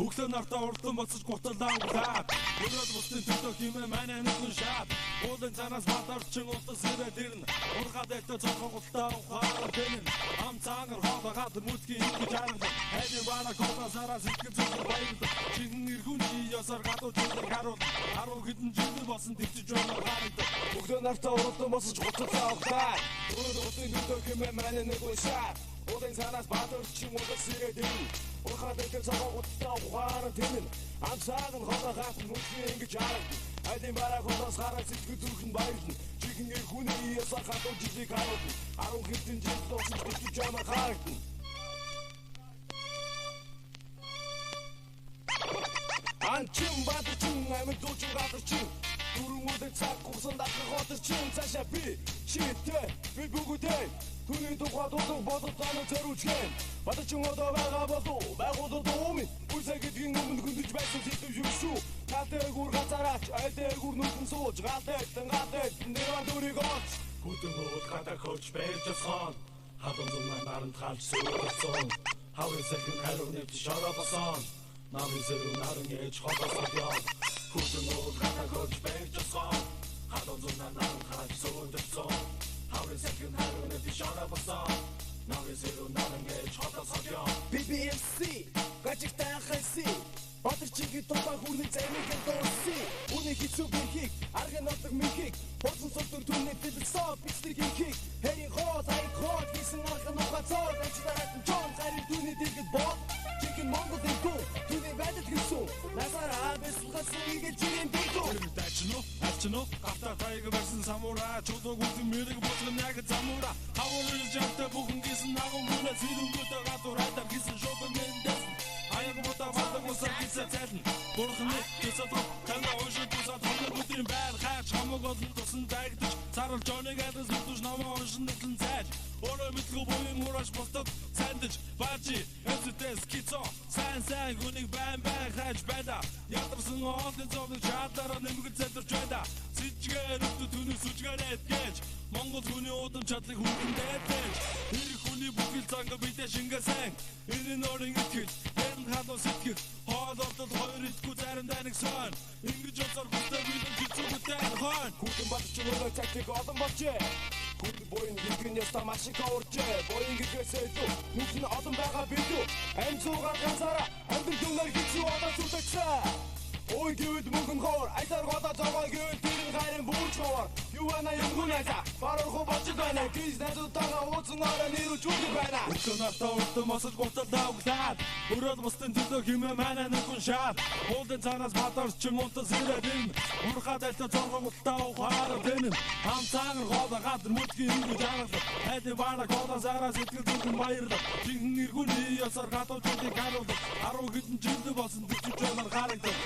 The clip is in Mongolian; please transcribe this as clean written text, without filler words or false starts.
Өглөө нартаа урдлан боцож гуталаа углаад өнөөдөр бусдын төлөө хэмээн манай нүгэн шаад уулын цанаас батарчин утас ирээд ирнэ ургаад дэвтэ цогцолтоо ухаар тэнэн ам цаанар хоолойгаад мөдгийн ингэж харагдав хайны бана колосараа сэтгэл зүрх баярлав чихэн иргүн чи ясаар гадуур зүйлийг харуул 10 хэдэн жил болсон төвчж байна харагдав өглөө нартаа урдлан боцож гуталаа углаад өнөөдөр бусдын төлөө хэмээн манай нүгэн шаад уулын цанаас батарчин утас ирээд ирнэ ургаад дэвтэ цогцолтоо ухаар тэнэн ам цаанар хоолойгаад мөдгийн ингэж харагдав хайны бана колосараа сэтгэл зүрх баярлав чихэн иргүн чи ясаар гадуур зүйлийг харуул 10 хэдэн жил болсон төвчж байна харагдав Анчин бадачин амин дуучин гадарчин Дүрэн үдэн цаг гусан датах хотарчин Цаашаа би шийттэй би бүгүдэй Түүний тухай дуудаг бодод таныг зориулчихэн Бадачин одоо байгаа болов байгуулад уумын Үсэ гэдгийн өмнө хүндэж байсан сэтгэв юм шүү Галтай гүр газараач айдай гүр нүхэн сууж Галтай нэрван дүрийг олж Хүдэн ууд гадар хөөж бэрж асхан Хадон зумнаа наранд халж суулсан Хавын сэлгэн хариу нэвч шараа басан Намын зэрэг наран ээж холосод яв Хүдэн ууд гадар хөөж бэрж асхан Хадон зумнаа наранд халж суулсан Хавын сэлгэн хариу нэвч шараа басан Намын зэрэг наран ээж холосод яв BBMC гажигтай хайси Батарчигийн тухай хүрнэ зармиг дууси Үний хэцүү бихийг аргын нотог михийг Боцсон султур түүний философи бичдэг ихийг Хэрийн хоол айхол хийсэн аргын ухацоод Ажлаарат нь чон гарийн түүний дэгэл бод Чикен Монгол дэгүү түүний байдал хэлсүү Насараа бэслхасан игээ жирийн дэгүү Ачно гавтаа тайг барсан самура чулууг үзэн мэрэг боцгон яг замура хавуулж явтай бүхэн гисэн агуу хүнэ зэрүүгөөтэй гадуур айдар гисэн шопен мэндээс аяг бота батаг усаа гисэ цэлэн бурхны гисэд тана ошид усаа томны бүтрийн байр хаач хамаг олон тусан дайгдаж царал жоныг адас үтүш намаа оншин дэглэн цааш өөрөө мэдлгүй буян мураш бостод сандж бачи эцэтэс кицо сайн хүнийг байн хайж байда ядарсан оолын зовны чаатаараа нэмгэл цэдэрч байда сижгээр өдөө түүний сүжгээрээд гэж Монгол хүний удам чадлыг хүндээ дэж ирэх хүний бүхэл цанга бидэ шингээсэн энэ нөрийн итгэж энэ хадуу сэтгэл хоол ордол хоёр итгэв заримдаа нэг сон ингэж өсөр бүтээн бидэн хэцүүтэй хон Хүдэн батч өнөө цагтыг олон болжээ Хүдэн боён гинээс та маш их оржээ Боён гэгээсээ илүү нүх нь олон байгаа билүү Амцуугаар ганцаараа амдын дүнээр хэцүү одоо зүтгэсэн Ой гэвэл мөнгөн хоор айсаар годоо зогоо гэвэл тэрэн хайрын бүрч хоор Юу байна юм хүнээсаа баруурху бочд байна Гис найзуудтайгаа ууцсан орой нэрүүч үгүй байна Өглөө нартаа урдсан босож гуталаа углаад Өрөөд бусдын төлөө хэмээн манай нүгэн шаад Уулын цаанаас батарчин унтас ирээд ирнэ Урхаа дэвтэ цогцолтоо ухаар тэнэн Ам цаанар хоолойгаад мөдгийн ингэж харагдав Хайны бана колосараа сэтгэл зүрхэн баярлав Чихэн иргүн ясаар гадуур зүйлийг харуулав 10 хэдэн жил болсон төвчж байна харагдав